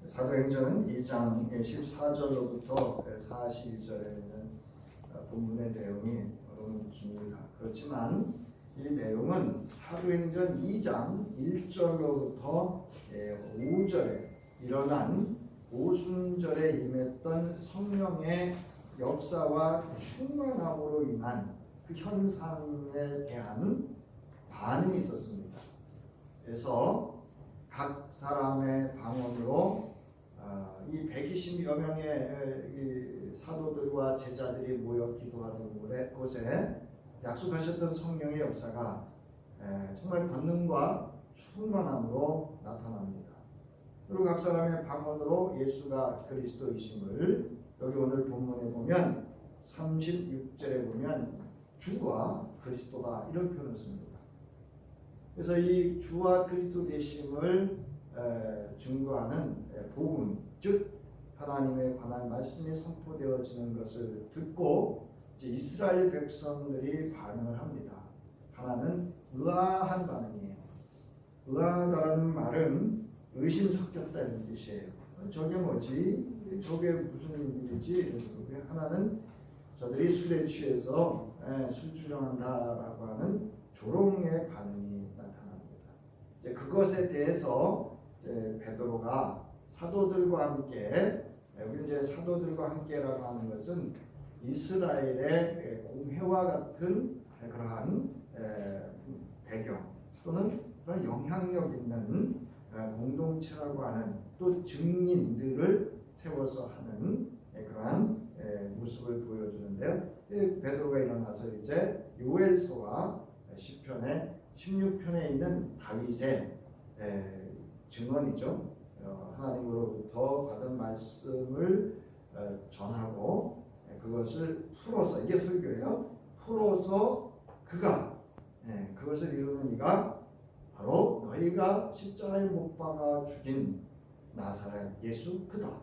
사도행전 2장 14절로부터 42절에 있는 본문의 내용이 너무 깁니다. 그렇지만 이 내용은 사도행전 2장 1절로부터 5절에 일어난 오순절에 임했던 성령의 역사와 충만함으로 인한 그 현상에 대한 반응이 있었습니다. 그래서 각 사람의 방언으로 이 120여 명의 사도들과 제자들이 모여 기도하던 곳에 약속하셨던 성령의 역사가 정말 권능과 충만함으로 나타납니다. 그리고 각 사람의 방언으로 예수가 그리스도이심을 여기 오늘 본문에 보면 36절에 보면 주와 그리스도다 이런 표현을 씁니다. 그래서 이 주와 그리스도 되심을 증거하는 복음, 즉 하나님에 관한 말씀이 선포되어지는 것을 듣고 이제 이스라엘 백성들이 반응을 합니다. 하나는 의아한 반응이에요. 의아하다는 말은 의심 섞였다 이런 뜻이에요. 저게 뭐지? 저게 무슨 일이지? 하나는 저들이 술에 취해서 술주정한다라고 하는 조롱의 반응이 나타납니다. 이제 그것에 대해서 이제 베드로가 사도들과 함께, 여기 이제 사도들과 함께라고 하는 것은 이스라엘의 공회와 같은 그러한 배경 또는 그런 영향력 있는 공동체라고 하는 또 증인들을 세워서 하는 그러한 모습을 보여주는데요. 베드로가 일어나서 이제 요엘서와 시편의 16편에 있는 다윗의 증언이죠. 하나님으로부터 받은 말씀을 전하고 그것을 풀어서, 이게 설교예요. 풀어서 그것을 이루는 이가 바로 너희가 십자가에 못 박아 죽인 나사렛 예수 그다.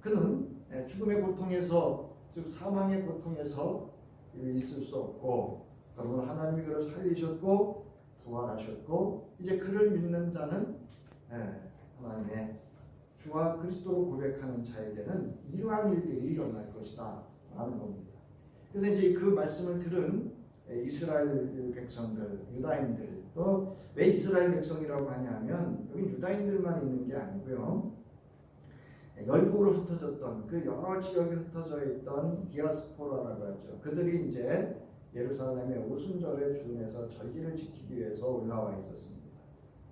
그는 죽음의 고통에서, 즉 사망의 고통에서 있을 수 없고, 그러므로 하나님이 그를 살리셨고 부활하셨고, 이제 그를 믿는 자는 하나님의 주와 그리스도로 고백하는 자에게는 이러한 일들이 일어날 것이다 라는 겁니다. 그래서 이제 그 말씀을 들은 이스라엘 백성들, 유다인들, 또 왜 이스라엘 백성이라고 하냐면 여기 유다인들만 있는 게 아니고요. 열국으로 흩어졌던 그 여러 지역에 흩어져 있던 디아스포라라고 하죠. 그들이 이제 예루살렘의 오순절에 주님에서 절기를 지키기 위해서 올라와 있었습니다.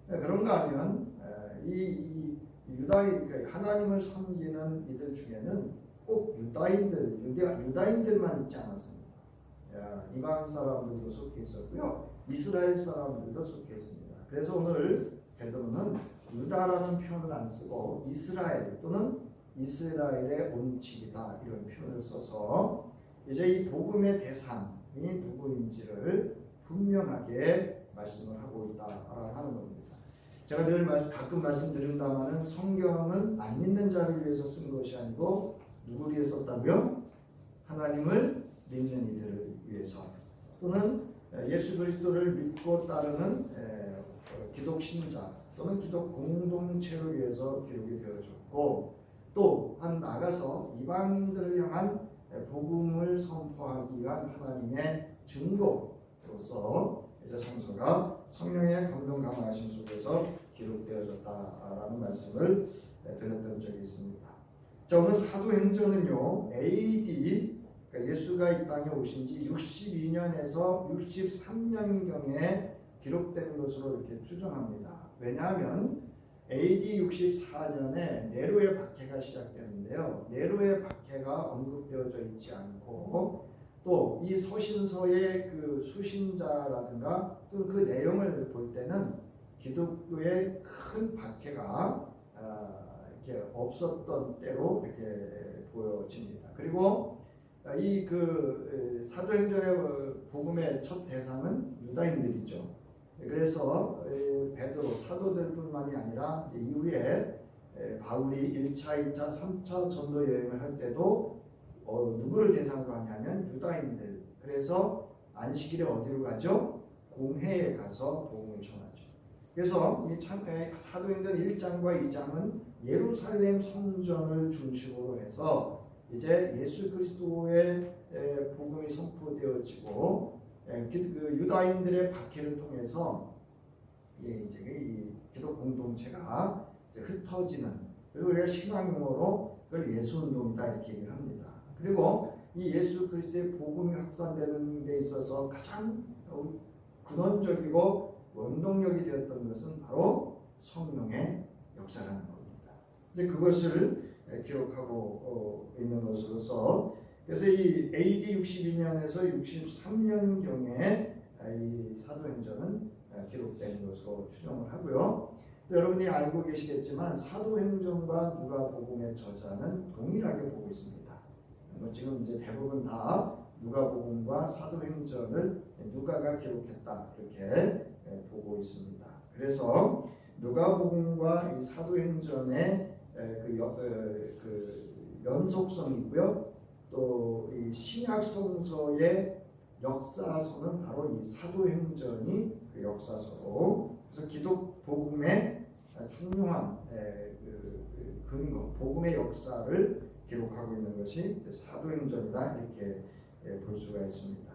그런가 하면 이 유다인, 하나님을 섬기는 이들 중에는 꼭 유다인들만 있지 않았습니다. 이방 사람들도 속해 있었고요, 이스라엘 사람들도 속해 있습니다. 그래서 오늘 베드로는 유다라는 표현을 안 쓰고 이스라엘 또는 이스라엘의 온칙이다 이런 표현을 써서 이제 이 복음의 대상이 누구인지를 분명하게 말씀을 하고 있다라고 하는 겁니다. 제가 늘 가끔 말씀드린다마는 성경은 안 믿는 자를 위해서 쓴 것이 아니고 누구를 위해 썼다고요? 하나님을 믿는 이들을 위해서, 또는 예수 그리스도를 믿고 따르는 기독 신자 또는 기독 공동체를 위해서 기록이 되어졌고, 또한 나가서 이방인들을 향한 복음을 선포하기 위한 하나님의 증거로서 이제 성서가 성령의 감동 감화하심 속에서 기록되어졌다라는 말씀을 드렸던 적이 있습니다. 자, 오늘 사도행전은요, AD, 그러니까 예수가 이 땅에 오신 지 62년에서 63년경에 기록된 것으로 이렇게 추정합니다. 왜냐하면 AD 64년에 네로의 박해가 시작되는데요. 네로의 박해가 언급되어져 있지 않고, 또 이 서신서의 그 수신자라든가 또는 그 내용을 볼 때는 기독교의 큰 박해가 이렇게 없었던 때로 이렇게 보여집니다. 그리고 이 그 사도행전의 복음의 첫 대상은 유다인들이죠. 그래서 베드로 사도들뿐만이 아니라 이후에 바울이 1차, 2차, 3차 전도 여행을 할 때도 누구를 대상으로 하냐면 유다인들. 그래서 안식일에 어디로 가죠? 공회에 가서 복음을 전하죠. 그래서 사도행전 1장과 2장은 예루살렘 성전을 중심으로 해서 이제 예수 그리스도의 복음이 선포되어지고 그 유다인들의 박해를 통해서 이제 이 기독 공동체가 흩어지는, 그리고 우리가 신앙 용어로 그걸 예수운동이다 이렇게 얘기를 합니다. 그리고 이 예수 그리스도의 복음이 확산되는 데 있어서 가장 근원적이고 원동력이 되었던 것은 바로 성령의 역사라는 겁니다. 이제 그것을 기록하고 있는 것으로서, 그래서 이 AD 62년에서 63년경에 이 사도행전은 기록된 것으로 추정을 하고요. 여러분이 알고 계시겠지만 사도행전과 누가복음의 저자는 동일하게 보고 있습니다. 지금 이제 대부분 다 누가복음과 사도행전을 누가가 기록했다 이렇게 보고 있습니다. 그래서 누가복음과 이 사도행전의 그 연속성이 있고요. 또 이 신약 성서의 역사서는 바로 이 사도행전이 그 역사서로, 그래서 기독 복음의 중요한 근거, 복음의 역사를 기록하고 있는 것이 사도행전이다 이렇게 볼 수가 있습니다.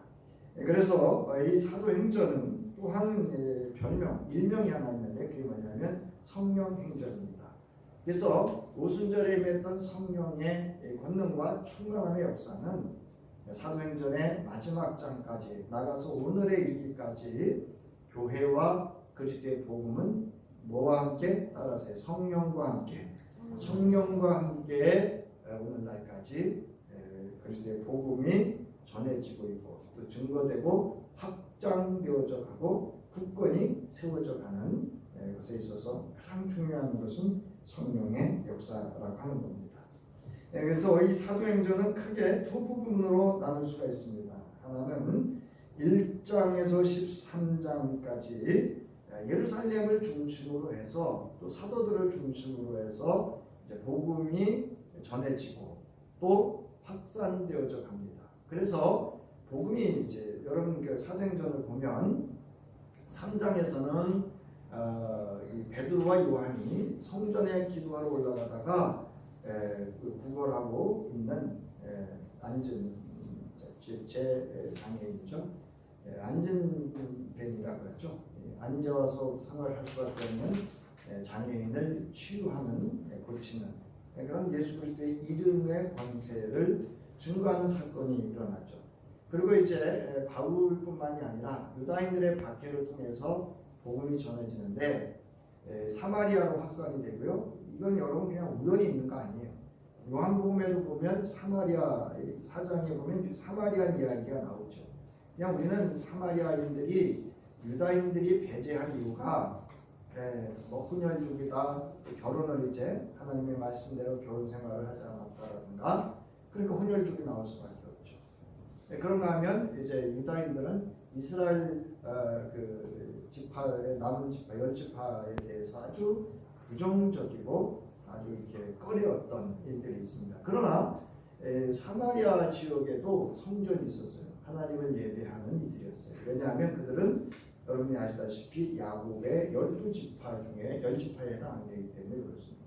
그래서 이 사도행전은 또한 별명, 일명이 하나 있는데 그게 뭐냐면 성령행전입니다. 그래서 오순절에 임했던 성령의 권능과 충만함의 역사는 사도행전의 마지막 장까지 나가서 오늘에 이르기까지 교회와 그리스도의 복음은 뭐와 함께? 따라서 성령과 함께, 성령과 함께 오늘날까지 그리스도의 복음이 전해지고 있고 또 증거되고 확장되어져 가고 굳건히 세워져 가는 것에 있어서 가장 중요한 것은 성령의 역사라고 하는 겁니다. 그래서 이 사도행전은 크게 두 부분으로 나눌 수가 있습니다. 하나는 1장에서 13장까지 예루살렘을 중심으로 해서 또 사도들을 중심으로 해서 이제 복음이 전해지고 또 확산되어져 갑니다. 그래서 복음이 이제 여러분 그 사도행전을 보면 3장에서는 이 베드로와 요한이 성전에 기도하러 올라가다가 구걸하고 있는 앉은 제 장애인이죠. 앉은 벤이라고 하죠. 앉아서 생활할 수밖에 없는 장애인을 치유하는, 고치는 그런 예수 그리스도의 이름의 권세를 증거하는 사건이 일어나죠. 그리고 이제 바울뿐만이 아니라 유다인들의 박해를 통해서 복음이 전해지는데 사마리아로 확산이 되고요. 이건 여러분 그냥 우연히 있는 거 아니에요. 요한복음에도 보면 사마리아 4장에 보면 사마리아 이야기가 나오죠. 그냥 우리는 사마리아인들이 유다인들이 배제한 이유가 뭐 혼혈족이다, 결혼을 이제 하나님의 말씀대로 결혼 생활을 하지 않았다라든가, 그러니까 혼혈족이 나올 수밖에 없죠. 그런가 하면 이제 유다인들은 이스라엘 그 지파의 남은 지파 10지파에 대해서 아주 부정적이고 아주 이렇게 꺼려었던 일들이 있습니다. 그러나 사마리아 지역에도 성전이 있었어요. 하나님을 예배하는 이들이었어요. 왜냐하면 그들은 여러분이 아시다시피 야곱의 12지파 중에 10지파에 해당되기 때문에 그렇습니다.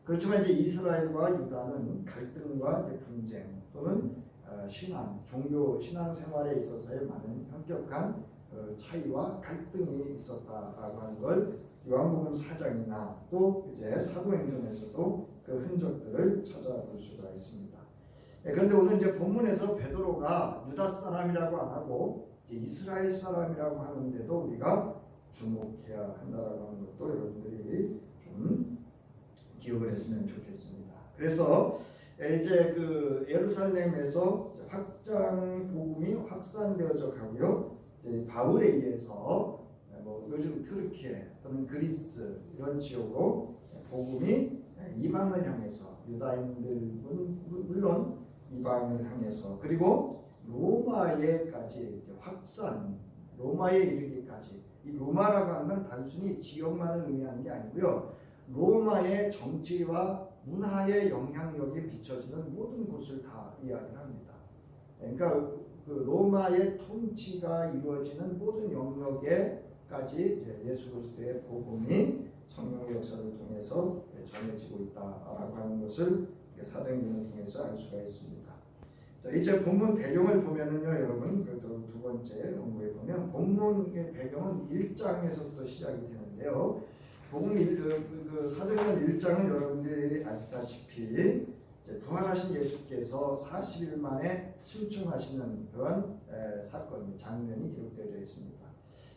그렇지만 이제 이스라엘과 유다는 갈등과 이제 분쟁 또는 신앙, 종교, 신앙 생활에 있어서의 많은 현격한 차이와 갈등이 있었다라고 하는 걸 요한복음 4장이나 또 이제 사도행전에서도 그 흔적들을 찾아볼 수가 있습니다. 그런데 오늘 이제 본문에서 베드로가 유다 사람이라고 안 하고 이스라엘 사람이라고 하는데도 우리가 주목해야 한다라고 하는 것도 여러분들이 좀 기억을 했으면 좋겠습니다. 그래서 이제 그 예루살렘에서 확장 복음이 확산되어져 가고요. 이제 바울에 의해서 뭐 요즘 트르키에 또는 그리스 이런 지역으로 복음이 이방을 향해서, 유다인들은 물론 이방을 향해서, 그리고 로마에까지 확산, 로마에 이르기까지. 이 로마라고 하는 건 단순히 지역만을 의미하는 게 아니고요. 로마의 정치와 문화의 영향력이 비춰지는 모든 곳을 다 이야기를 합니다. 그러니까 그 로마의 통치가 이루어지는 모든 영역에 까지 이제 예수 그리스도의 복음이 성령의 역사를 통해서 전해지고 있다라고 하는 것을 사도행전을 통해서 알 수가 있습니다. 자, 이제 본문 배경을 보면은요, 여러분, 두 번째 원고에 보면 본문의 배경은 1장에서부터 시작이 되는데요. 사도행전 1장은 여러분들이 아시다시피 부활하신 예수께서 40일 만에 승천하시는 그런 사건이 장면이 기록되어 있습니다.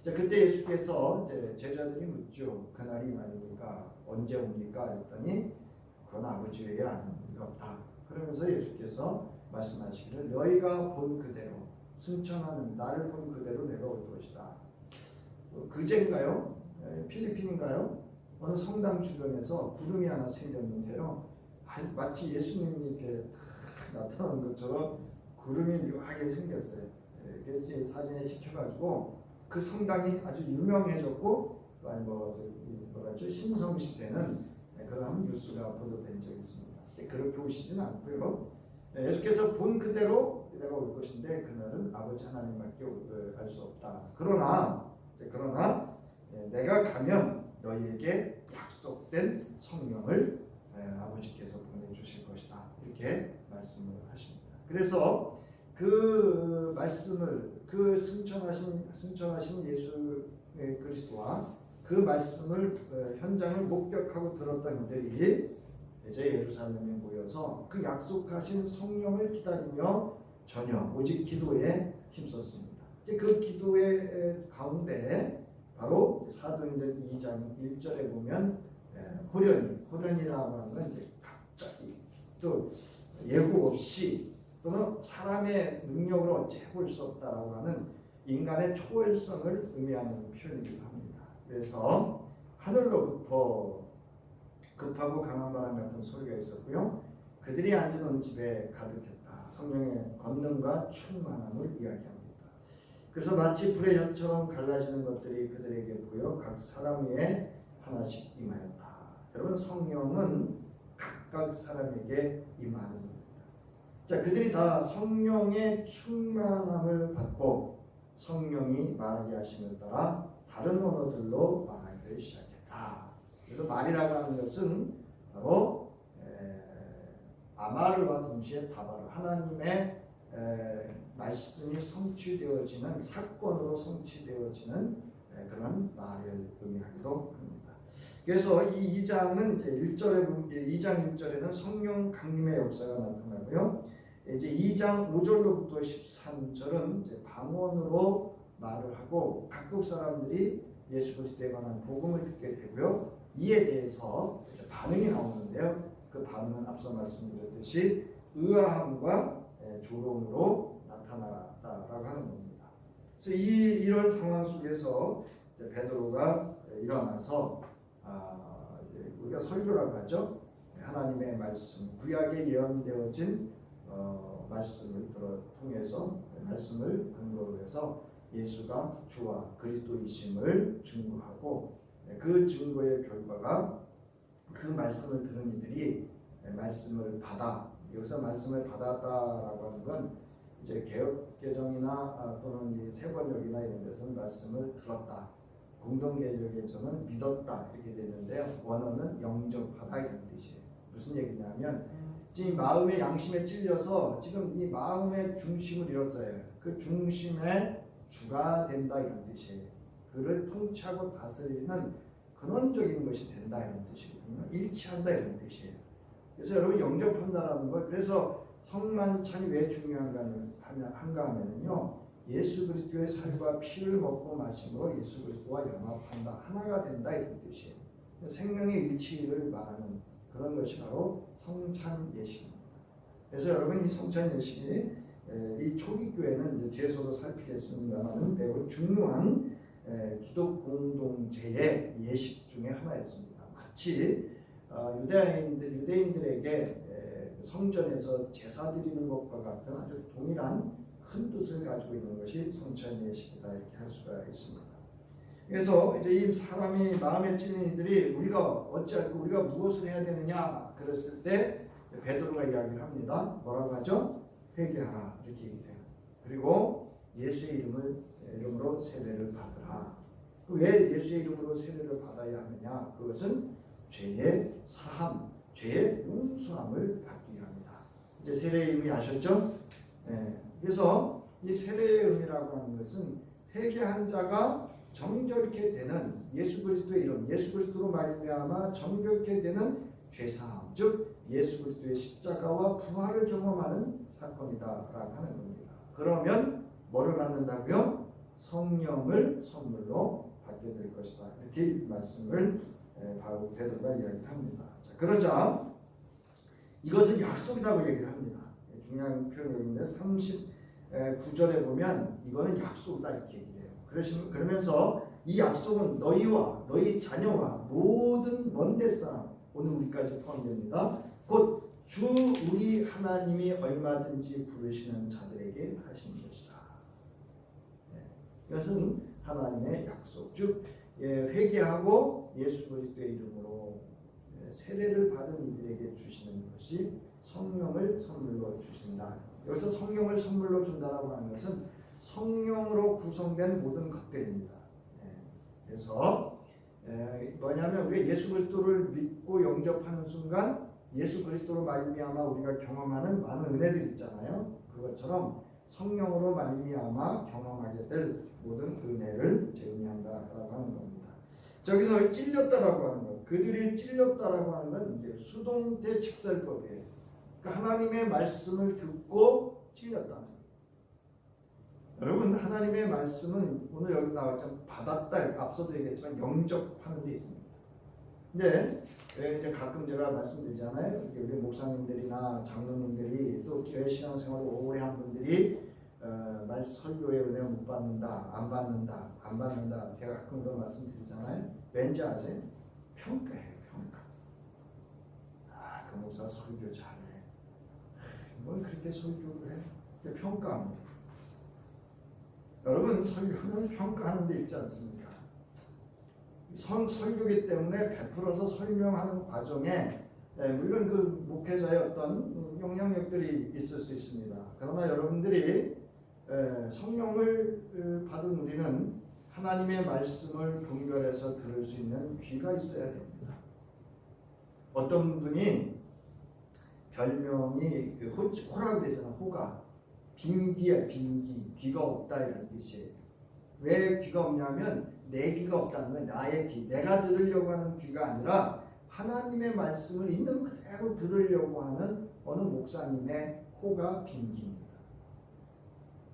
자, 그때 예수께서 이제 제자들이 묻죠. 그날이 날입니까? 언제 옵니까? 했더니 그건 아버지 외에 아는 이가 없다. 그러면서 예수께서 말씀하시기를 너희가 본 그대로 승천하는 나를 본 그대로 내가 올 것이다. 그제인가요? 필리핀인가요? 어느 성당 주변에서 구름이 하나 생겼는데요. 마치 예수님이 이렇게 나타나는 것처럼 구름이 묘하게 생겼어요. 그래서 사진에 찍혀가지고 그 성당이 아주 유명해졌고 또 신성시대는 그런 뉴스가 보도된 적이 있습니다. 그렇게 오시지는 않고요. 예수께서 본 그대로 내가 올 것인데 그날은 아버지 하나님밖에 알 수 없다. 그러나 내가 가면 너희에게 약속된 성령을 아버지께서 보내주실 것이다. 이렇게 말씀을 하십니다. 그래서 그 말씀을 승천하신 예수 그리스도와 그 말씀을 현장을 목격하고 들었던 이들이 이제 예루살렘에 모여서 그 약속하신 성령을 기다리며 전혀 오직 기도에 힘썼습니다. 그 기도의 가운데 바로 사도행전 2장 1절에 보면 호련이라고 하는 건 이제 갑자기 또 예고 없이 또는 사람의 능력으로 어찌 해볼 수 없다라고 하는 인간의 초월성을 의미하는 표현이기도 합니다. 그래서 하늘로부터 급하고 강한 바람 같은 소리가 있었고요. 그들이 앉은 집에 가득했다. 성령의 권능과 충만함을 이야기합니다. 그래서 마치 불의 혀처럼 갈라지는 것들이 그들에게 보여 각 사람 위에 하나씩 임하였다. 여러분, 성령은 각각 사람에게 임하는 겁니다. 자, 그들이 다 성령의 충만함을 받고 성령이 말하게 하심을 따라 다른 언어들로 말하기를 시작했다. 그래서 말이라고 하는 것은 바로 아마르와 동시에 다바르, 하나님의 말씀이 성취되어지는 사건으로 성취되어지는 그런 말을 의미하기도 합니다. 그래서 이 2장은 이제 2장 1절에는 성령 강림의 역사가 나타나고요. 이제 2장 5절로부터 13절은 이제 방언으로 말을 하고 각국 사람들이 예수 그리스도에 관한 복음을 듣게 되고요. 이에 대해서 이제 반응이 나오는데요. 그 반응은 앞서 말씀드렸듯이 의아함과 조롱으로 나타났다라고 하는 겁니다. 그래서 이런 상황 속에서 이제 베드로가 일어나서 우리가 설교라고 하죠. 하나님의 말씀, 구약에 예언되어진 말씀을 통해서 말씀을 근거로 해서 예수가 주와 그리스도이심을 증거하고 그 증거의 결과가 그 말씀을 들은 이들이 말씀을 받아, 여기서 말씀을 받았다라고 하는 건 이제 개역개정이나 또는 세번역이나 이런 데서는 말씀을 들었다, 공동개역에서는 믿었다 이렇게 되는데요. 원어는 영접하다 이런 뜻이에요. 무슨 얘기냐면 지금 마음의 양심에 찔려서 지금 이 마음의 중심을 잃었어요. 그 중심의 주가 된다 이런 뜻이에요. 그를 통치하고 다스리는 근원적인 것이 된다 이런 뜻이거든요. 일치한다 이런 뜻이에요. 그래서 여러분 영접한다라는 것, 그래서 성만찬이 왜 중요한가 하면은요, 예수 그리스도의 살과 피를 먹고 마심으로 예수 그리스도와 연합한다, 하나가 된다 이런 뜻이에요. 생명의 일치를 말하는 그런 것이 바로 성찬 예식입니다. 그래서 여러분 이 성찬 예식이 이 초기 교회는 이제 뒤에서도 살피겠습니다만은 매우 중요한 기독 공동체의 예식 중에 하나였습니다. 마치 유대인들에게 성전에서 제사 드리는 것과 같은 아주 동일한 큰 뜻을 가지고 있는 것이 성찬 예식이다 이렇게 할 수가 있습니다. 그래서 이제 이 사람이 마음에 찔린 이들이 우리가 어찌할까, 우리가 무엇을 해야 되느냐 그랬을 때 베드로가 이야기를 합니다. 뭐라고 하죠? 회개하라 이렇게 얘기해요. 그리고 예수의 이름으로 세례를 받으라. 왜 예수의 이름으로 세례를 받아야 하느냐? 그것은 죄의 사함, 죄의 용서함을 받기 위함이다. 이제 세례의 의미 아셨죠? 그래서 이 세례의 의미라고 하는 것은 회개한 자가 정결케 되는 예수 그리스도의 이름, 예수 그리스도로 말미암아 정결케 되는 죄사함, 즉 예수 그리스도의 십자가와 부활을 경험하는 사건이다라고 하는 겁니다. 그러면 뭐를 받는다고요? 성령을 선물로 받게 될 것이다. 이렇게 말씀을 바로 베드로가 이야기합니다. 자, 그러자 이것은 약속이라고 얘기를 합니다. 중요한 표현인데 39절에 보면 이거는 약속이다 이렇게 얘기해요. 그러면서 이 약속은 너희와 너희 자녀와 모든 먼데 사람, 오늘 우리까지 포함됩니다. 곧 주 우리 하나님이 얼마든지 부르시는 자들에게 하신 것이다. 이것은 하나님의 약속, 즉 회개하고 예수 그리스도의 이름으로 세례를 받은 이들에게 주시는 것이 성령을 선물로 주신다. 여기서 성령을 선물로 준다라고 하는 것은 성령으로 구성된 모든 것들입니다. 그래서 뭐냐면 우리가 예수 그리스도를 믿고 영접하는 순간 예수 그리스도로 말미암아 우리가 경험하는 많은 은혜들 있잖아요. 그것처럼 성령으로 말미암아 경험하게 될 모든 은혜를 의미한다라고 하는 겁니다. 저기서 찔렸다라고 하는 것, 그들이 찔렸다라고 하는 건 이제 수동태 직설법이에요. 그러니까 하나님의 말씀을 듣고 찔렸다는 거예요. 여러분, 하나님의 말씀은 오늘 여기 나왔지만 받았다, 앞서도 얘기했지만 영접하는 데 있습니다. 근데 이제 가끔 제가 말씀드리잖아요. 우리 목사님들이나 장로님들이 또 교회 신앙생활을 오래 한 분들이 설교의 은혜 못 받는다, 안 받는다. 제가 가끔 그런 말씀드리잖아요. 왠지 아세요? 평가해요, 평가. 그 목사 설교 잘해. 뭘 그렇게 설교를 해? 평가합니다. 여러분, 설교는 평가하는 데 있지 않습니까? 설교기 때문에 베풀어서 설명하는 과정에 물론 그 목회자의 어떤 영향력들이 있을 수 있습니다. 그러나 여러분들이 성령을 받은 우리는 하나님의 말씀을 분별해서 들을 수 있는 귀가 있어야 됩니다. 어떤 분이 별명이 호라고 그러잖아. 호가 빈귀야. 빈귀. 귀가 없다 이런 뜻이에요. 왜 귀가 없냐면 내 귀가 없다는 건 나의 귀, 내가 들으려고 하는 귀가 아니라 하나님의 말씀을 있는 그대로 들으려고 하는 어느 목사님의 호가 빈귀입니다.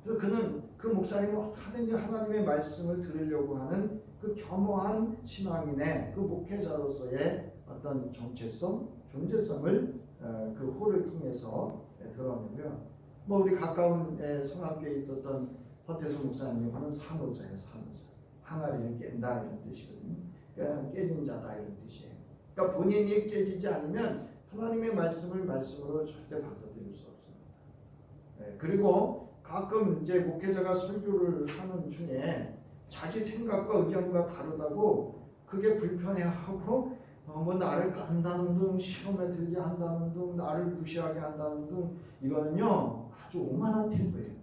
그래서 그는 그 목사님은 어떻게든지 하나님의 말씀을 들으려고 하는 그 겸허한 신앙인의 그 목회자로서의 어떤 정체성, 존재성을 그 호를 통해서 드러내고요. 뭐 우리 가까운 성악교에 있었던 허태수 목사님은 산호자예요, 산호자. 항아리를 깬다 이런 뜻이거든요. 그러니까 깨진 자다 이런 뜻이에요. 그러니까 본인이 깨지지 않으면 하나님의 말씀을 말씀으로 절대 받아들일 수 없습니다. 그리고 가끔 이제 목회자가 설교를 하는 중에 자기 생각과 의견과 다르다고 그게 불편해하고 뭐 나를 깐다는 등, 시험에 들게 한다는 등, 나를 무시하게 한다는 등, 이거는요 아주 오만한 태도예요.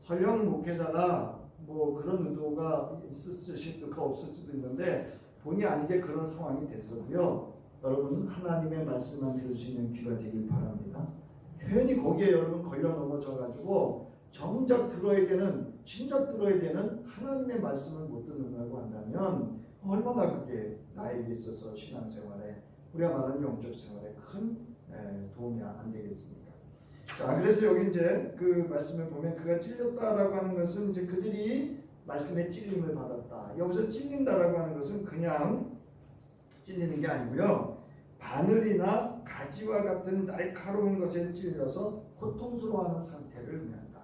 설령 목회자가 뭐 그런 의도가 있을지도 없을지도 있는데 본의 아니게 그런 상황이 됐어도요. 여러분, 하나님의 말씀만 들을 수 있는 귀가 되길 바랍니다. 괜히 거기에 여러분 걸려 넘어져 가지고 정작 들어야 되는, 진작 들어야 되는 하나님의 말씀을 못 듣는다고 한다면 얼마나 그게 나에게 있어서 신앙생활에, 우리가 말하는 영적 생활에 큰 도움이 안 되겠습니까? 자, 그래서 여기 이제 그 말씀을 보면 그가 찔렸다라고 하는 것은 이제 그들이 말씀에 찔림을 받았다. 여기서 찔린다라고 하는 것은 그냥 찔리는 게 아니고요. 바늘이나 가지와 같은 날카로운 것에 찔려서 고통스러워하는 상태를 의미한다.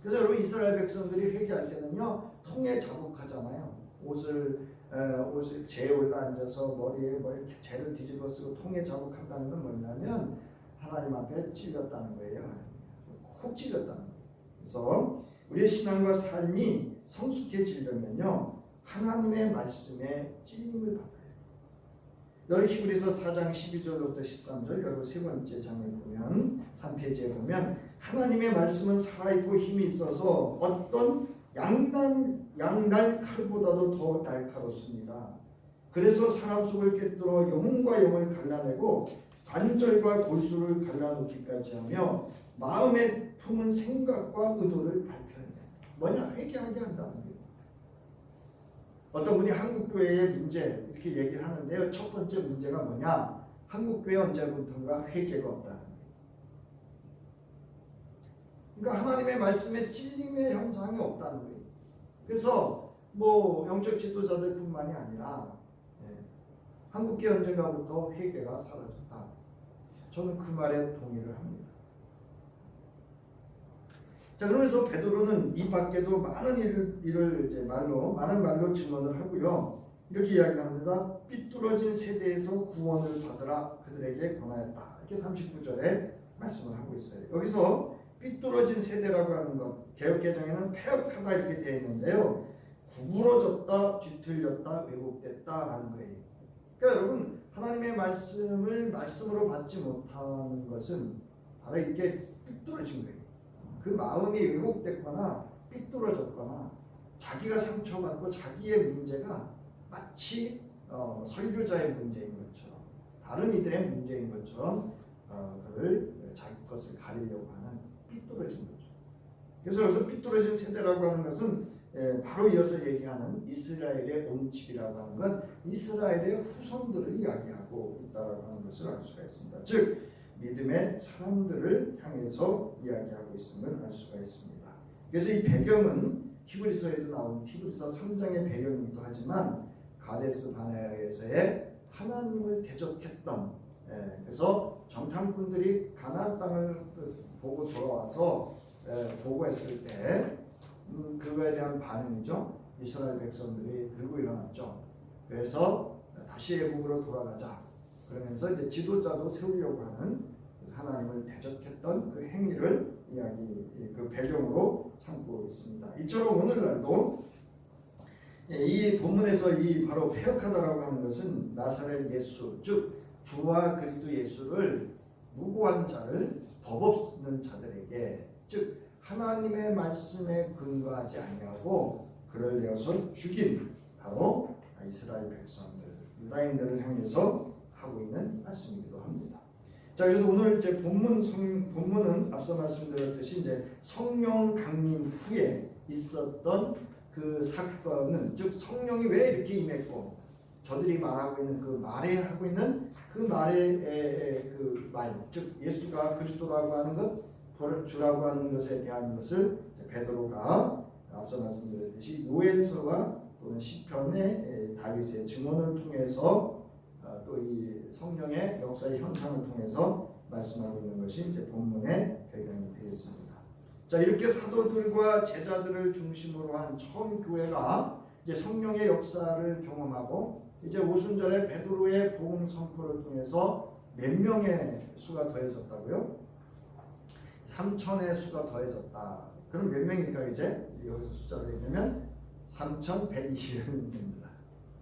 그래서 여러분, 이스라엘 백성들이 회개할 때는요, 통에 자국하잖아요. 옷을 재에 올라앉아서 머리에 뭐 이렇게 재를 뒤집어 쓰고 통에 자국한다는 건 뭐냐면 하나님 앞에 찔렸다는 거예요. 혹 찔렸다는 거예요. 그래서 우리의 신앙과 삶이 성숙해지려면요, 하나님의 말씀에 찔림을 받아요. 여러분, 히브리서 4장 12절부터 13절, 여러분 세 번째 장에 보면 3페이지에 보면 하나님의 말씀은 살아있고 힘이 있어서 어떤 양날 칼보다도 더 날카롭습니다. 그래서 사람 속을 꿰뚫어 영혼과 영을 갈라내고 관절과 골수를 갈라놓기까지 하며 마음에 품은 생각과 의도를 밝혀낸다. 뭐냐? 회개하게 한다는 거예요. 어떤 분이 한국교회의 문제 이렇게 얘기를 하는데요. 첫 번째 문제가 뭐냐? 한국교회 언제부턴가 회개가 없다는 거예요. 그러니까 하나님의 말씀에 찔림의 현상이 없다는 거예요. 그래서 뭐 영적 지도자들뿐만이 아니라 한국교회 언젠가부터 회개가 사라졌다. 저는 그 말에 동의를 합니다. 자, 그러면서 베드로는 이 밖에도 많은 일을 이제 많은 말로 증언을 하고요. 이렇게 이야기합니다. 삐뚤어진 세대에서 구원을 받으라 그들에게 권하였다. 이렇게 39절에 말씀을 하고 있어요. 여기서 삐뚤어진 세대라고 하는 것, 개역개정에는 패역하다 이렇게 되어 있는데요. 구부러졌다, 뒤틀렸다, 왜곡됐다라는 거예요. 그러니까 여러분, 하나님의 말씀을 말씀으로 받지 못하는 것은 바로 이렇게 삐뚤어진 거예요. 그 마음이 왜곡됐거나 삐뚤어졌거나 자기가 상처받고 자기의 문제가 마치 설교자의 문제인 것처럼 다른 이들의 문제인 것처럼 그를 자기 것을 가리려고 하는 삐뚤어진 거죠. 그래서 여기서 삐뚤어진 세대라고 하는 것은 바로 이어서 얘기하는 이스라엘의 온 집이라고 하는 건 이스라엘의 후손들을 이야기하고 있다고 하는 것을 알 수가 있습니다. 즉 믿음의 사람들을 향해서 이야기하고 있음을 알 수가 있습니다. 그래서 이 배경은 히브리서에도 나온 히브리서 3장의 배경이기도 하지만 가데스 바네아에서의 하나님을 대적했던 그래서 정탐꾼들이 가나안 땅을 보고 돌아와서 보고했을 때 그거에 대한 반응이죠. 이스라엘 백성들이 들고 일어났죠. 그래서 다시 애국으로 돌아가자. 그러면서 이제 지도자도 세우려고 하는 하나님을 대적했던 그 행위를 그 배경으로 삼고 있습니다. 이처럼 오늘날도 이 본문에서 이 바로 패역하다라고 하는 것은 나사렛 예수, 즉 주와 그리스도 예수를 무고한 자를 법 없는 자들에게, 즉 하나님의 말씀에 근거하지 아니하고 그를 내어서 죽인 바로 이스라엘 백성들, 유다인들을 향해서 하고 있는 말씀이기도 합니다. 자, 그래서 오늘 이제 본문은 앞서 말씀드렸듯이 이제 성령 강림 후에 있었던 그 사건은, 즉 성령이 왜 이렇게 임했고 저들이 말하고 있는 그 말에 하고 있는 그 말의 그 말, 즉 예수가 그리스도라고 하는 것, 주라고 하는 것에 대한 것을 베드로가 앞서 말씀드렸듯이 요엘서와 또는 시편의 다윗의 증언을 통해서 또 이 성령의 역사의 현상을 통해서 말씀하고 있는 것이 이제 본문의 배경이 되겠습니다. 자, 이렇게 사도들과 제자들을 중심으로 한 처음 교회가 이제 성령의 역사를 경험하고 이제 오순절에 베드로의 복음 선포를 통해서 몇 명의 수가 더해졌다고요? 3천의 수가 더해졌다. 그럼 몇 명이니까 이제 여기서 숫자로 얘기하면 3,120명입니다.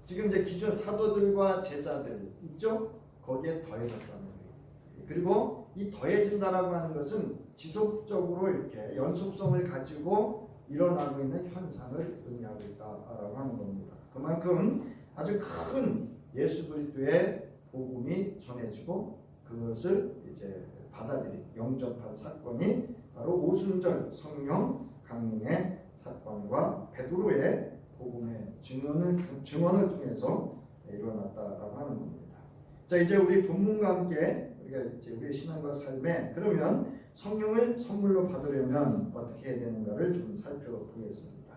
지금 이제 기존 사도들과 제자들 있죠? 거기에 더해졌다는 거예요. 그리고 이 더해진다라고 하는 것은 지속적으로 이렇게 연속성을 가지고 일어나고 있는 현상을 의미하고 있다라고 하는 겁니다. 그만큼 아주 큰 예수 그리스도의 복음이 전해지고 그것을 이제 받아들인 영접한 사건이 바로 오순절 성령 강림의 사건과 베드로의 복음의 증언을 통해서 일어났다라고 하는 겁니다. 자, 이제 우리 본문과 함께 우리가 이제 우리의 신앙과 삶에 그러면 성령을 선물로 받으려면 어떻게 해야 되는가를 좀 살펴보겠습니다.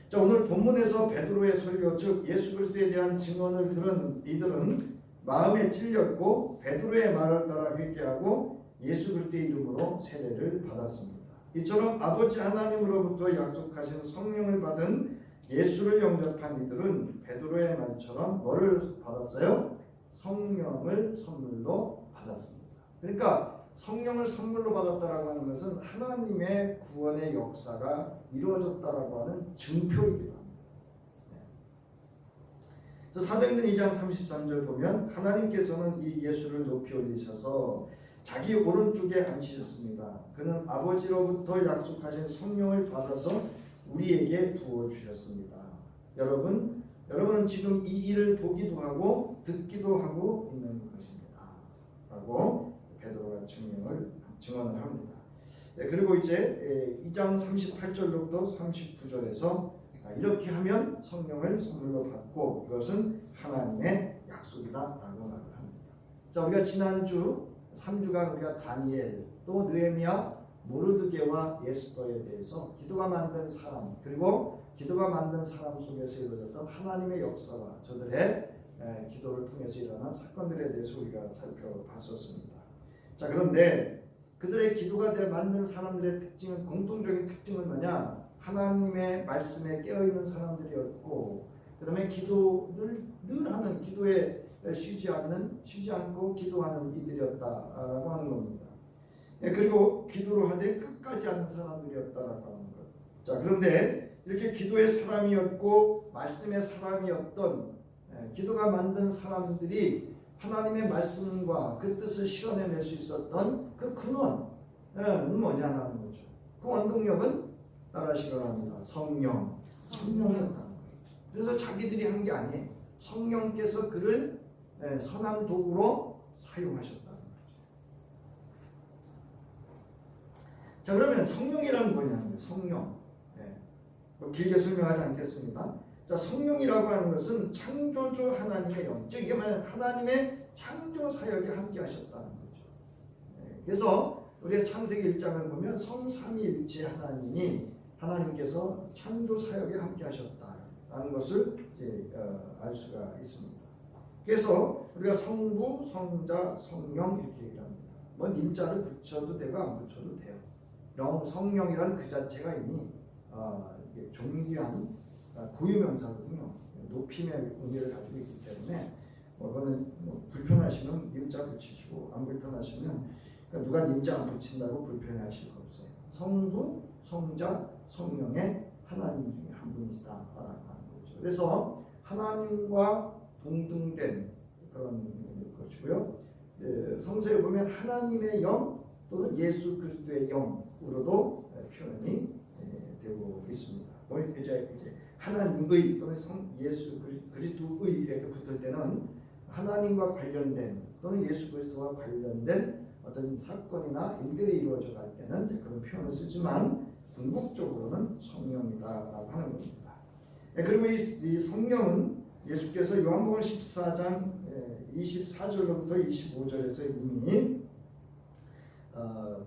자, 오늘 본문에서 베드로의 설교, 즉 예수 그리스도에 대한 증언을 들은 이들은 마음에 찔렸고 베드로의 말을 따라 회개하고 예수 그리스도의 이름으로 세례를 받았습니다. 이처럼 아버지 하나님으로부터 약속하신 성령을 받은 예수를 영접한 이들은 베드로의 말처럼 뭐를 받았어요? 성령을 선물로 받았습니다. 그러니까 성령을 선물로 받았다라고 하는 것은 하나님의 구원의 역사가 이루어졌다라고 하는 증표이기도 합니다. 사도행전 2장 33절 보면 하나님께서는 이 예수를 높이 올리셔서 자기 오른쪽에 앉히셨습니다. 그는 아버지로부터 약속하신 성령을 받아서 우리에게 부어 주셨습니다. 여러분은 지금 이 일을 보기도 하고 듣기도 하고 있는 것입니다. 라고 베드로가 증언을 합니다. 그리고 이제 2장 38절로부터 39절에서 이렇게 하면 성령을 선물로 받고 그것은 하나님의 약속이다라고 말을 합니다. 자, 우리가 지난주 3주간 우리가 다니엘 또 느헤미야 모르드게와 에스더에 대해서 기도가 만든 사람 그리고 기도가 만든 사람 속에서 이루어졌던 하나님의 역사와 저들의 기도를 통해서 일어난 사건들에 대해서 우리가 살펴봤었습니다. 자, 그런데 그들의 기도가 만든 사람들의 특징은 공통적인 특징은 뭐냐? 하나님의 말씀에 깨어있는 사람들이었고 그 다음에 기도를 늘 하는 기도에 쉬지 않고 기도하는 이들이었다라고 하는 겁니다. 그리고 기도를 하되 끝까지 하는 사람들이었다라고 하는 것. 자, 그런데 이렇게 기도의 사람이었고 말씀의 사람이었던 기도가 만든 사람들이 하나님의 말씀과 그 뜻을 실현해낼 수 있었던 그 근원은 뭐냐는 거죠. 그 원동력은 따라하시기 바랍니다. 성령이었다는 거예요. 그래서 자기들이 한 게 아니에요. 성령께서 그를 선한 도구로 사용하셨다는 거죠. 자, 그러면 성령이란 뭐냐는 거예요. 성령. 길게 설명하지 않겠습니다. 자, 성령이라고 하는 것은 창조주 하나님의 영, 즉 이게 뭐냐면 하나님의 창조 사역에 함께 하셨다는 거죠. 그래서 우리가 창세기 1장을 보면 성삼위일체 하나님께서 창조 사역에 함께 하셨다라는 것을 이제 알 수가 있습니다. 그래서 우리가 성부, 성자, 성령 이렇게 얘기를 합니다. 뭐 님자를 붙여도 되고 안 붙여도 돼요. 성령이라는 그 자체가 이미 존귀한 고유명사거든요. 높임의 의미를 가지고 있기 때문에 그거는 불편하시면 님자 붙이시고 안 불편하시면 그러니까 누가 님자 안 붙인다고 불편해하실 거 없어요. 성부, 성자, 성령의 하나님 중에 한 분이시다라고 하는 거죠. 그래서 하나님과 동등된 그런 것이고요. 성서에 보면 하나님의 영 또는 예수 그리스도의 영으로도 표현이 되고 있습니다. 이제 하나님의 또는 예수 그리스도의 이렇게 붙을 때는 하나님과 관련된 또는 예수 그리스도와 관련된 어떤 사건이나 일들이 이루어져 갈 때는 이제 그런 표현을 쓰지만 궁극적으로는 성령이다라고 하는 겁니다. 그리고 이 성령은 예수께서 요한복음 14장 24절로부터 25절에서 이미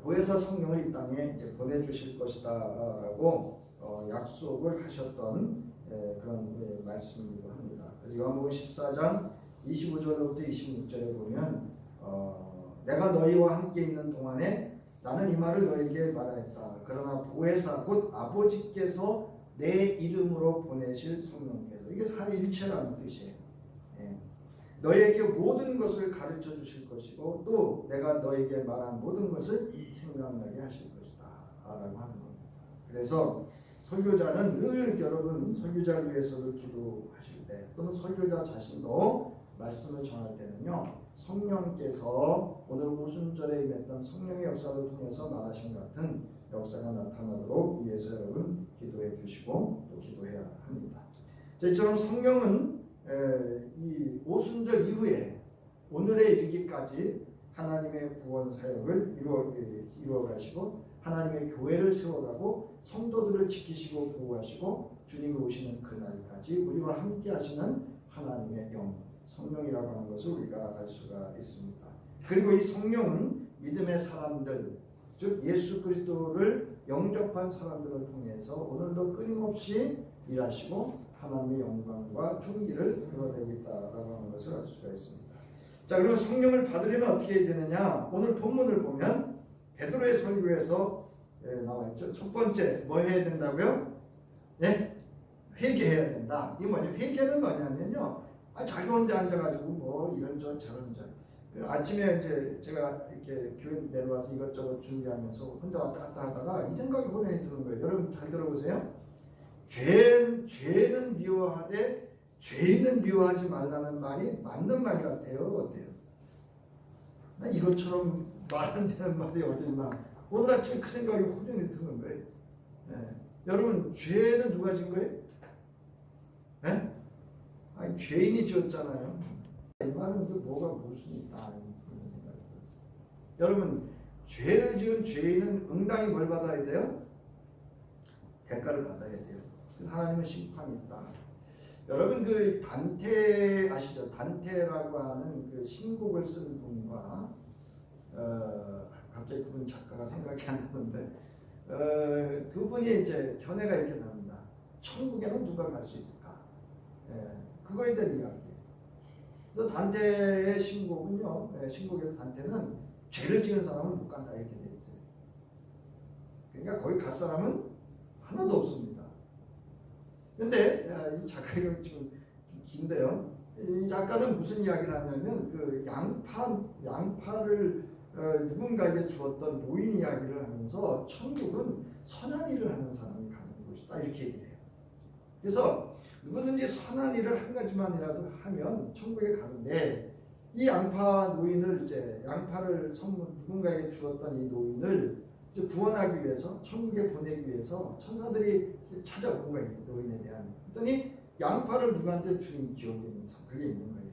보혜사 성령을 이 땅에 이제 보내주실 것이다라고 약속을 하셨던 그런 말씀이기도 합니다. 그래서 요한복음 14장 25절로부터 26절에 보면 내가 너희와 함께 있는 동안에 나는 이 말을 너희에게 말하였다. 그러나 보혜사 곧 아버지께서 내 이름으로 보내실 성령께서 이게 삼위일체라는 뜻이에요. 너희에게 모든 것을 가르쳐 주실 것이고 또 내가 너희에게 말한 모든 것을 생각나게 하실 것이다 라고 하는 겁니다. 그래서 설교자는 늘 여러분 설교자를 위해서도 기도하실 때 또는 설교자 자신도 말씀을 전할 때는요 성령께서 오늘 오순절에 임했던 성령의 역사를 통해서 말하신 같은 역사가 나타나도록 위해서 여러분 기도해 주시고 또 기도해야 합니다. 이처럼 성령은 이 오순절 이후에 오늘에 이르기까지 하나님의 구원 사역을 이루어 가시고 하나님의 교회를 세워가고 성도들을 지키시고 보호하시고 주님이 오시는 그날까지 우리와 함께 하시는 하나님의 영 성령이라고 하는 것을 우리가 알 수가 있습니다. 그리고 이 성령은 믿음의 사람들 즉 예수 그리스도를 영접한 사람들을 통해서 오늘도 끊임없이 일하시고 하나님의 영광과 존귀를 드러내고 있다라고 하는 것을 알 수가 있습니다. 자, 그러면 성령을 받으려면 어떻게 해야 되느냐? 오늘 본문을 보면 베드로의 설교에서 나와 있죠. 첫 번째 뭐 해야 된다고요? 회개해야 된다. 이게 뭐냐? 회개는 뭐냐면요. 자기 혼자 앉아가지고 뭐 이런저런 저런저런. 아침에 이제 제가 이렇게 교회 내려와서 이것저것 준비하면서 혼자 왔다 갔다 하다가 이 생각이 혼란이 드는 거예요. 여러분 잘 들어보세요. 죄는 미워하되 죄인은 미워하지 말라는 말이 맞는 말 같아요. 어때요? 나 이것처럼 말 안 되는 말이 어디 있나? 오늘 아침에 그 생각이 혼란이 드는 거예요. 여러분 죄는 누가 진 거예요? 예? 아니 죄인이 지었잖아요. 이 말은 그 뭐가 무슨 있다 이런 생각이 들었어요. 여러분 죄를 지은 죄인은 응당히 뭘 받아야 돼요? 대가를 받아야 돼요. 그래서 하나님은 심판이 있다. 여러분 그 단테 아시죠? 단테라고 하는 그 신곡을 쓴 분과 갑자기 그분 작가가 생각이 안 나는데 두 분이 이제 견해가 이렇게 나옵니다. 천국에는 누가 갈 수 있을까? 그거에 대한 이야기예요. 그래서 단테의 신곡은요, 신곡에서 단테는 죄를 지은 사람은 못 간다 이렇게 되어 있어요. 그러니까 거기 갈 사람은 하나도 없습니다. 근데 이 작가가 좀 긴데요. 이 작가는 무슨 이야기를 하냐면 그 양파를 누군가에게 주었던 노인 이야기를 하면서 천국은 선한 일을 하는 사람이 가는 곳이다 이렇게 얘기를 해요. 그래서 누구든지 선한 일을 한 가지만이라도 하면 천국에 가는데 이 양파 노인을 이제 양파를 선물 누군가에게 주었던 이 노인을 이제 구원하기 위해서 천국에 보내기 위해서 천사들이 찾아온 거예요. 노인에 대한. 그랬더니 양파를 누구한테 준 기억이 있는 그게 있는 거예요.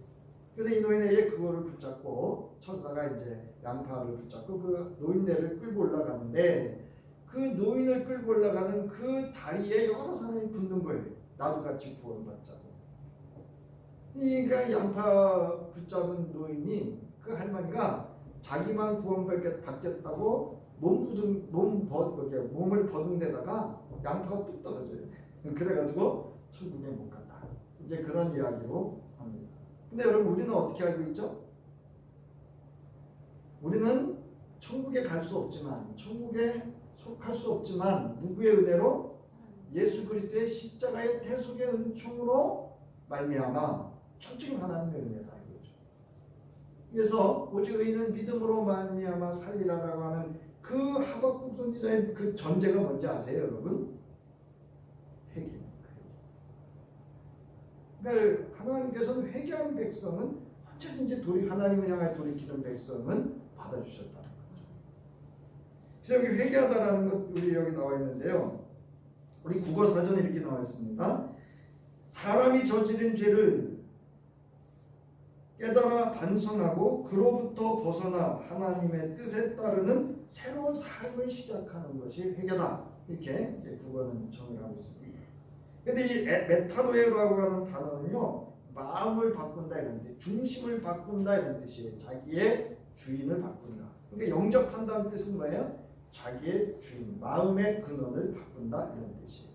그래서 이 노인에게 그거를 붙잡고 천사가 이제 양파를 붙잡고 그 노인네를 끌고 올라가는데 그 노인을 끌고 올라가는 그 다리에 여러 사람이 붙는 거예요. 나도 같이 구원받자고. 그러니까 양파 붙잡은 노인이 그 할머니가 자기만 구원받겠다고 몸을 버둥대다가 양파가 뚝 떨어져요. 그래가지고 천국에 못 갔다. 이제 그런 이야기로 합니다. 근데 여러분 우리는 어떻게 알고 있죠? 우리는 천국에 갈 수 없지만 천국에 속할 수 없지만 누구의 은혜로? 예수 그리스도의 십자가의 대속의 은총으로 말미암아 천적인 하나님의 은혜다 이거죠. 그래서 오직 의인은 믿음으로 말미암아 살리라라고 하는 그 하박국 선지자의 그 전제가 뭔지 아세요, 여러분? 회개입니다. 그러니까 하나님께서는 회개한 백성은 언제든지 하나님을 향해 돌이키는 백성은 받아주셨다는 거죠. 그래서 여기 회개하다라는 것 우리 여기 나와 있는데요. 우리 국어사전에 이렇게 나와 있습니다. 사람이 저지른 죄를 깨달아 반성하고 그로부터 벗어나 하나님의 뜻에 따르는 새로운 삶을 시작하는 것이 회개다. 이렇게 이제 국어는 정의하고 있습니다. 근데 이 메타노에라고 하는 단어는요, 마음을 바꾼다 이런 뜻, 중심을 바꾼다 이런 뜻이에요. 자기의 주인을 바꾼다. 그러니까 영접한다는 뜻은 뭐예요? 자기의 주인, 마음의 근원을 바꾼다 이런 뜻이에요.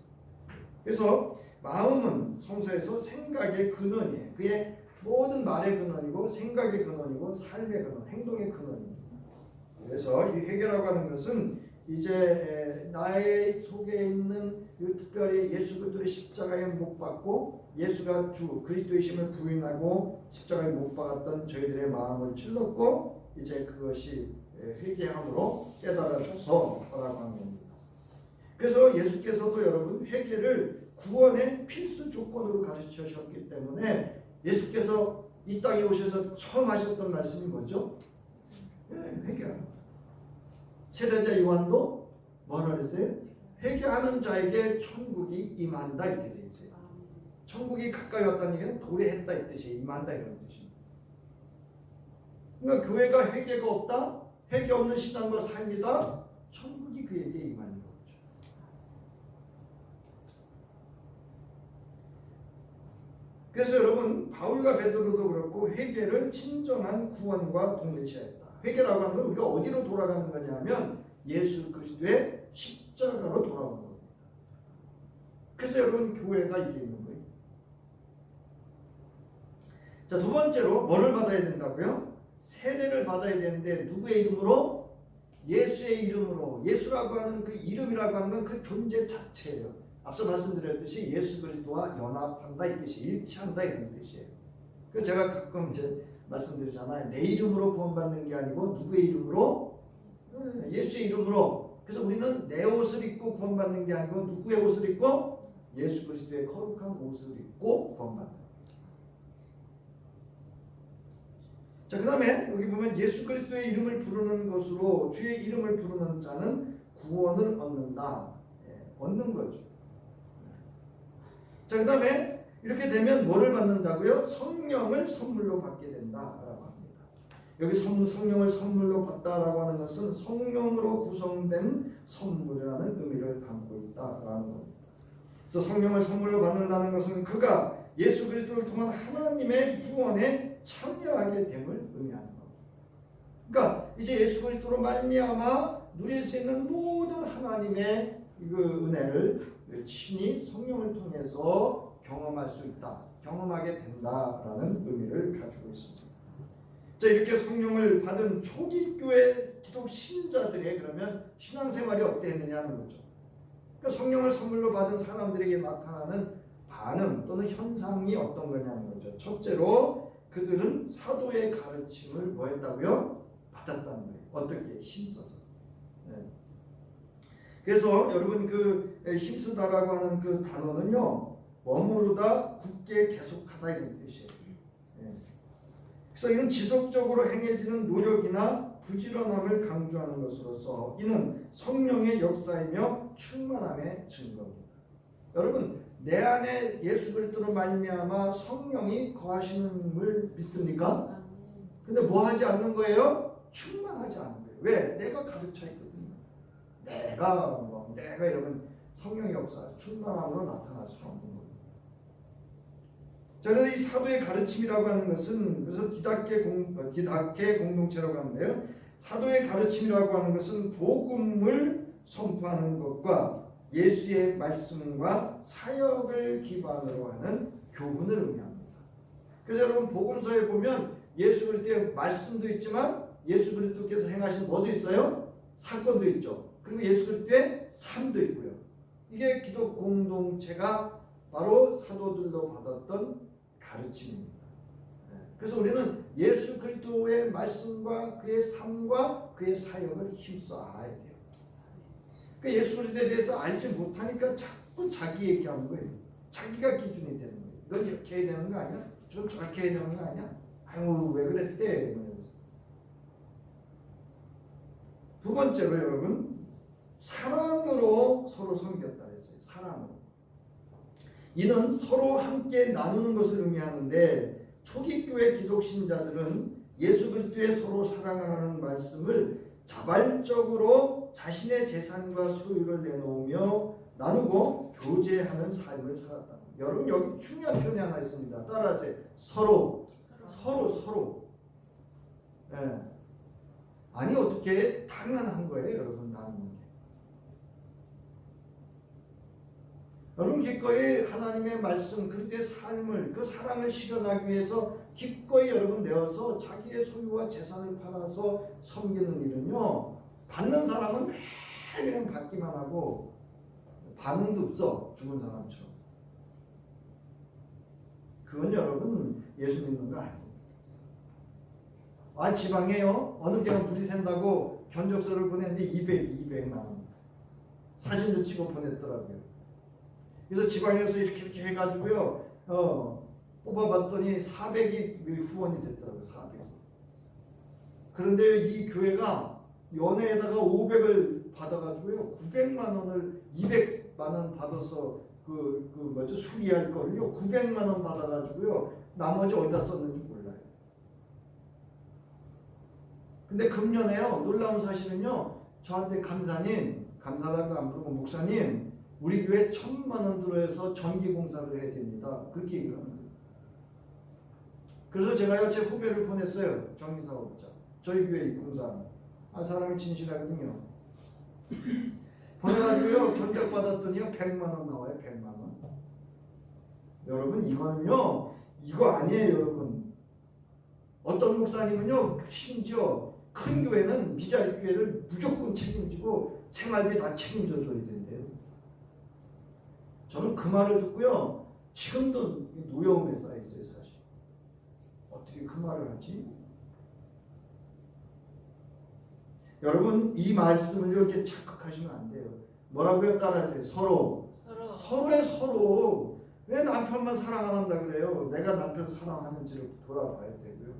그래서 마음은 성서에서 생각의 근원이에요. 그의 모든 말의 근원이고 생각의 근원이고 삶의 근원, 행동의 근원입니다. 그래서 이 회개라고 하는 것은 이제 나의 속에 있는 특별히 예수 그리스도의 십자가에 못 박고 예수가 주 그리스도이심을 부인하고 십자가에 못 박았던 저희들의 마음을 찔렀고 이제 그것이 회개함으로 깨달아져서 하라고 하는 겁니다. 그래서 예수께서도 여러분 회개를 구원의 필수 조건으로 가르치셨기 때문에 예수께서 이 땅에 오셔서 처음 하셨던 말씀이 뭐죠? 회개하는 거예요. 세례자 요한도 뭐라 그랬어요? 회개하는 자에게 천국이 임한다 이렇게 돼 있어요. 천국이 가까이 왔다는 얘기는 도래했다 이 뜻이에요. 임한다 이런 뜻입니다. 그러니까 교회가 회개가 없다, 회개 없는 신앙과 삶이다, 천국이 그에게 임하는 거죠. 그래서 여러분 바울과 베드로도 그렇고 회개를 진정한 구원과 동일시했다. 회개라고 하는 건 우리가 어디로 돌아가는 거냐면 예수 그리스도의 십자가로 돌아오는 겁니다. 그래서 여러분 교회가 이게 있는 거예요. 자, 두 번째로 뭐를 받아야 된다고요? 세례를 받아야 되는데 누구의 이름으로? 예수의 이름으로. 예수라고 하는 그 이름이라고 하는 건 그 존재 자체예요. 앞서 말씀드렸듯이 예수 그리스도와 연합한다 이 뜻이 일치한다 이런 뜻이에요. 그래서 제가 가끔 이제 말씀드리잖아요. 내 이름으로 구원받는 게 아니고 누구의 이름으로? 예수의 이름으로. 그래서 우리는 내 옷을 입고 구원받는 게 아니고 누구의 옷을 입고? 예수 그리스도의 거룩한 옷을 입고 구원받는 거예요. 자, 그 다음에 여기 보면 예수 그리스도의 이름을 부르는 것으로 주의 이름을 부르는 자는 구원을 얻는다. 얻는 거죠. 자, 그 다음에 이렇게 되면 뭐를 받는다고요? 성령을 선물로 받게 된다라고 합니다. 여기 성령을 선물로 받다라고 하는 것은 성령으로 구성된 선물이라는 의미를 담고 있다라는 겁니다. 그래서 성령을 선물로 받는다는 것은 그가 예수 그리스도를 통한 하나님의 구원에 참여하게 됨을 의미하는 겁니다. 그러니까 이제 예수 그리스도로 말미암아 누릴 수 있는 모든 하나님의 그 은혜를 친히 성령을 통해서 경험할 수 있다, 경험하게 된다라는 의미를 가지고 있습니다. 자, 이렇게 성령을 받은 초기 교회 기독 신자들의 그러면 신앙생활이 어땠느냐는 거죠. 그러니까 성령을 선물로 받은 사람들에게 나타나는 반응 또는 현상이 어떤 거냐는 거죠. 첫째로 그들은 사도의 가르침을 뭐 했다고요? 받았다는 거예요. 어떻게? 힘써서. 네. 그래서 여러분 그 힘쓰다라고 하는 그 단어는요, 머무르다, 굳게 계속하다 이런 뜻이에요. 네. 그래서 이는 지속적으로 행해지는 노력이나 부지런함을 강조하는 것으로서 이는 성령의 역사이며 충만함의 증거입니다. 여러분, 내 안에 예수 그리스도로 말미암아 성령이 거하시는을 믿습니까? 근데 뭐 하지 않는 거예요? 충만하지 않는 거예요. 왜? 내가 가득 차 있거든요. 내가 이러면 성령의 역사, 충만함으로 나타날 수 없는 거예요. 자, 그래서 이 사도의 가르침이라고 하는 것은 그래서 디다케 공동체라고 하는데요. 사도의 가르침이라고 하는 것은 복음을 선포하는 것과 예수의 말씀과 사역을 기반으로 하는 교훈을 의미합니다. 그래서 여러분 복음서에 보면 예수 그리스도의 말씀도 있지만 예수 그리스도께서 행하신 뭐도 있어요? 사건도 있죠. 그리고 예수 그리스도의 삶도 있고요. 이게 기독 공동체가 바로 사도들로 받았던 가르침입니다. 그래서 우리는 예수 그리스도의 말씀과 그의 삶과 그의 사역을 힘써 알아야 돼요. 그러니까 예수 그리스도에 대해서 알지 못하니까 자꾸 자기 얘기하는 거예요. 자기가 기준이 되는 거예요. 넌 이렇게 해야 되는 거 아니야? 좀 저렇게 해야 되는 거 아니야? 아유, 왜 그랬대? 두 번째로 여러분, 사랑으로 서로 섬겼다 그랬어요. 사랑으로. 이는 서로 함께 나누는 것을 의미하는데 초기 교회 기독 신자들은 예수 그리스도의 서로 사랑하라는 말씀을 자발적으로 자신의 재산과 소유를 내놓으며 나누고 교제하는 삶을 살았다. 여러분 여기 중요한 표현이 하나 있습니다. 따라하세요. 서로. 예. 아니 어떻게 당연한 거예요, 여러분 나누는 게. 여러분 기꺼이 하나님의 말씀, 그리스도의 삶을, 그 사랑을 실현하기 위해서 기꺼이 여러분 내어서 자기의 소유와 재산을 팔아서 섬기는 일은요, 받는 사람은 매일 그냥 받기만 하고 반응도 없어, 죽은 사람처럼. 그건 여러분 예수 믿는 거 아니에요. 아, 지방에요 어느 교회가 물이 샌다고 견적서를 보냈는데 200만 원 사진도 찍어 보냈더라고요. 그래서 지방에서 이렇게 해가지고요 뽑아봤더니 400이 후원이 됐더라고요. 400. 그런데 이 교회가 연회에다가 500을 받아가지고요 900만 원을 200만 원 받아서 수리할 거를요 900만 원 받아가지고요 나머지 어디다 썼는지 몰라요. 근데 금년에요 놀라운 사실은요 저한테 감사단도 안 부르고 목사님 우리 교회 1,000만 원 들어서 전기 공사를 해야 됩니다. 그렇게 얘기를 하는 거예요. 그래서 제가요 제 후배를 보냈어요. 전기사업자. 저희 교회 공사. 사람이 진실하거든요. 보내가지고요 견적 받았더니요 100만 원 나와요. 100만 원. 여러분 이거는요 이거 아니에요 여러분. 어떤 목사님은요 심지어 큰 교회는 미자립 교회를 무조건 책임지고 생활비 다 책임져 줘야 된대요. 저는 그 말을 듣고요 지금도 노여움에 쌓여 있어요. 사실 어떻게 그 말을 하지? 여러분 이 말씀을 이렇게 착각하시면 안 돼요. 뭐라고요? 따라하세요. 서로. 왜 남편만 사랑 안 한다 그래요? 내가 남편 사랑하는지를 돌아봐야 되고요.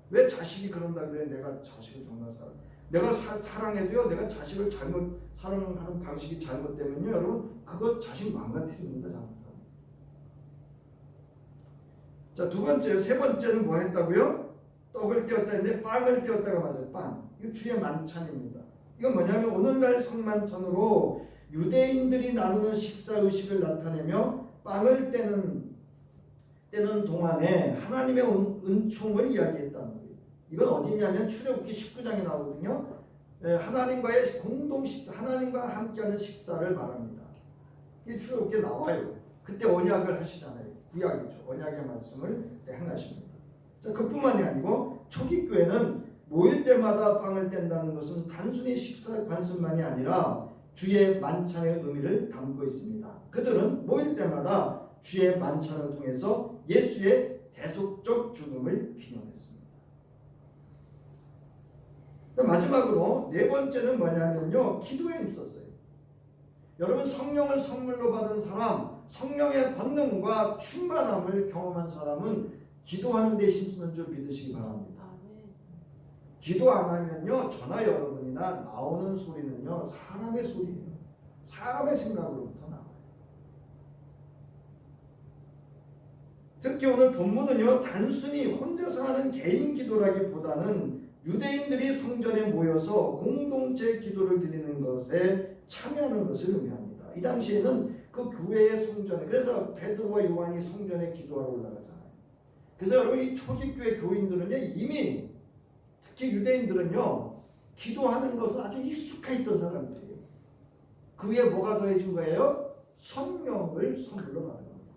왜 자식이 그런다 그래? 내가 자식을 정말 내가 사랑해도요 내가 자식을 잘못 사랑하는 방식이 잘못되면요 여러분 그거 자식 망가뜨립니다. 잘못하면. 자, 두 번째, 세 번째는 뭐 했다고요? 떡을 떼었다 했는데 빵을 떼었다가 맞아요. 빵. 이거 주의 만찬입니다. 이건 뭐냐면 오늘날 성만찬으로 유대인들이 나누는 식사 의식을 나타내며 빵을 떼는 동안에 하나님의 은총을 이야기했다는 거예요. 이건 어디냐면 출애굽기 19장에 나오거든요. 하나님과의 공동 식사, 하나님과 함께하는 식사를 말합니다. 이게 출애굽기에 나와요. 그때 언약을 하시잖아요. 구약이죠. 언약의 말씀을 행하십니다. 자, 그뿐만이 아니고 초기 교회는 모일 때마다 빵을 뗀다는 것은 단순히 식사 관습만이 아니라 주의 만찬의 의미를 담고 있습니다. 그들은 모일 때마다 주의 만찬을 통해서 예수의 대속적 죽음을 기념했습니다. 마지막으로 네 번째는 뭐냐면요, 기도에 힘썼어요. 여러분, 성령을 선물로 받은 사람, 성령의 권능과 충만함을 경험한 사람은 기도하는 데 힘쓰는 줄 믿으시기 바랍니다. 기도 안 하면요, 저나 여러분이나 나오는 소리는요, 사람의 소리예요. 사람의 생각으로부터 나와요. 특히 오늘 본문은요, 단순히 혼자서 하는 개인 기도라기보다는 유대인들이 성전에 모여서 공동체 기도를 드리는 것에 참여하는 것을 의미합니다. 이 당시에는 그 교회의 성전에, 그래서 베드로와 요한이 성전에 기도하러 올라가잖아요. 그래서 여러분, 이 초기 교회 교인들은요, 이미 특히 유대인들은요, 기도하는 것은 아주 익숙해 있던 사람들이에요. 그 위에 뭐가 더해진 거예요? 성령을 선물로 받은 겁니다.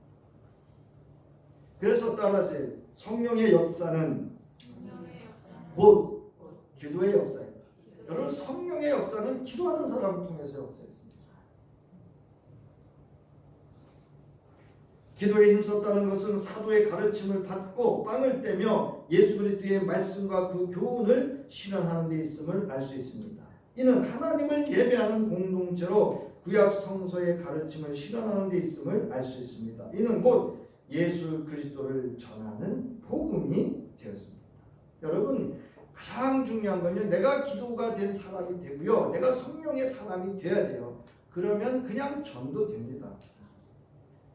그래서 따라서 성령의 역사는 곧 기도의 역사입니다. 여러분, 성령의 역사는 기도하는 사람을 통해서 역사했습니다. 기도에 힘썼다는 것은 사도의 가르침을 받고 빵을 떼며 예수 그리스도의 말씀과 그 교훈을 실현하는 데 있음을 알 수 있습니다. 이는 하나님을 예배하는 공동체로 구약 성서의 가르침을 실현하는 데 있음을 알 수 있습니다. 이는 곧 예수 그리스도를 전하는 복음이 되었습니다. 여러분, 가장 중요한 건요, 내가 기도가 된 사람이 되고요, 내가 성령의 사람이 돼야 돼요. 그러면 그냥 전도됩니다.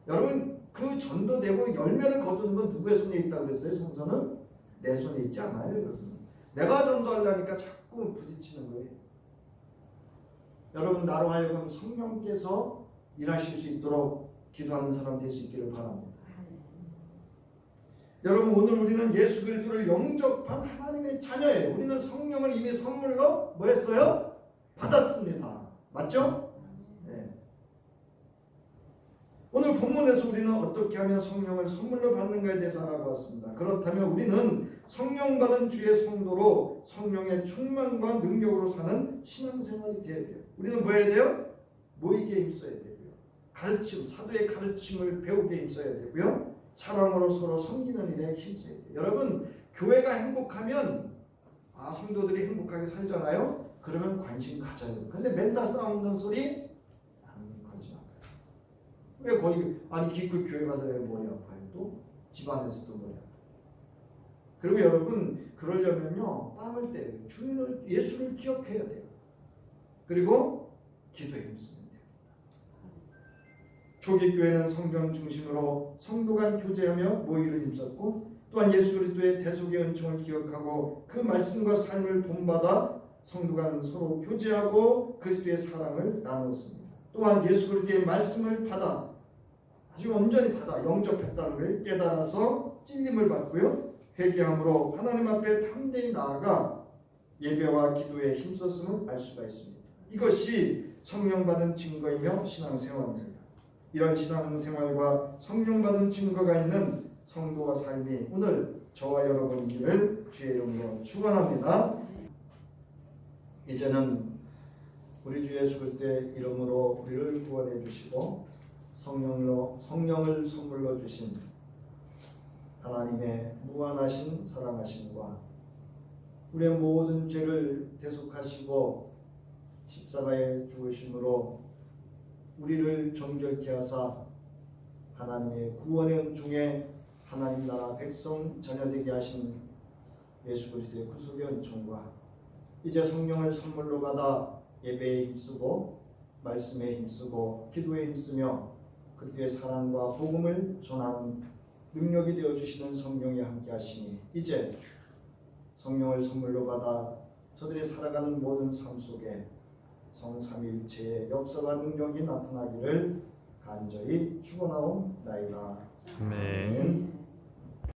여러분, 그 전도되고 열매를 거두는 건 누구의 손에 있다고 그랬어요? 성서는 내 손에 있지 않아요, 여러분. 내가 전도하려니까 자꾸 부딪히는 거예요. 여러분, 나로 하여금 성령께서 일하실 수 있도록 기도하는 사람 될 수 있기를 바랍니다. 여러분, 오늘 우리는 예수 그리스도를 영접한 하나님의 자녀예요. 우리는 성령을 이미 선물로 뭐 했어요? 받았습니다. 맞죠? 네. 오늘 본문에서 우리는 어떻게 하면 성령을 선물로 받는가에 대해서 알아보았습니다. 그렇다면 우리는 성령 받은 주의 성도로 성령의 충만과 능력으로 사는 신앙생활이 되어야 돼요. 우리는 뭐 해야 돼요? 모이기에 힘써야 되고요. 가르침, 사도의 가르침을 배우기에 힘써야 되고요. 사랑으로 서로 섬기는 일에 힘써야 돼요. 여러분, 교회가 행복하면 성도들이 행복하게 살잖아요. 그러면 관심 가져요. 근데 맨날 싸우는 소리 나는 관심 안 가요. 왜 거기 기껏 교회 가서 왜 머리 아파요? 또 집안에서도 머리 아파요. 그리고 여러분, 그러려면요, 빵을 떼요. 주님을, 예수를 기억해야 돼요. 그리고 기도에 힘쓰면 됩니다. 초기 교회는 성전 중심으로 성도 간 교제하며 모이를 힘썼고, 또한 예수 그리스도의 대속의 은총을 기억하고 그 말씀과 삶을 본받아 성도 간 서로 교제하고 그리스도의 사랑을 나눴습니다. 또한 예수 그리스도의 말씀을 받아, 아주 온전히 받아 영접했다는 걸 깨달아서 찔림을 받고요, 회개함으로 하나님 앞에 담대히 나아가 예배와 기도에 힘썼음을 알 수가 있습니다. 이것이 성령 받은 증거이며 신앙생활입니다. 이런 신앙생활과 성령 받은 증거가 있는 성도와 삶이 오늘 저와 여러분들을 주의 이름으로 축원합니다. 이제는 우리 주 예수 그리스도의 이름으로 우리를 구원해 주시고 성령을 선물로 주신 하나님의 무한하신 사랑하심과 우리의 모든 죄를 대속하시고 십자가에 죽으심으로 우리를 정결케 하사 하나님의 구원의 은총에 하나님 나라 백성 자녀되게 하신 예수 그리스도의 구속의 은총과 이제 성령을 선물로 받아 예배에 힘쓰고 말씀에 힘쓰고 기도에 힘쓰며 그리스도의 사랑과 복음을 전하는 능력이 되어 주시는 성령이 함께 하시니 이제 성령을 선물로 받아 저들이 살아가는 모든 삶 속에 성삼위일체의 역사와 능력이 나타나기를 간절히 축원하옵나이다. 아멘.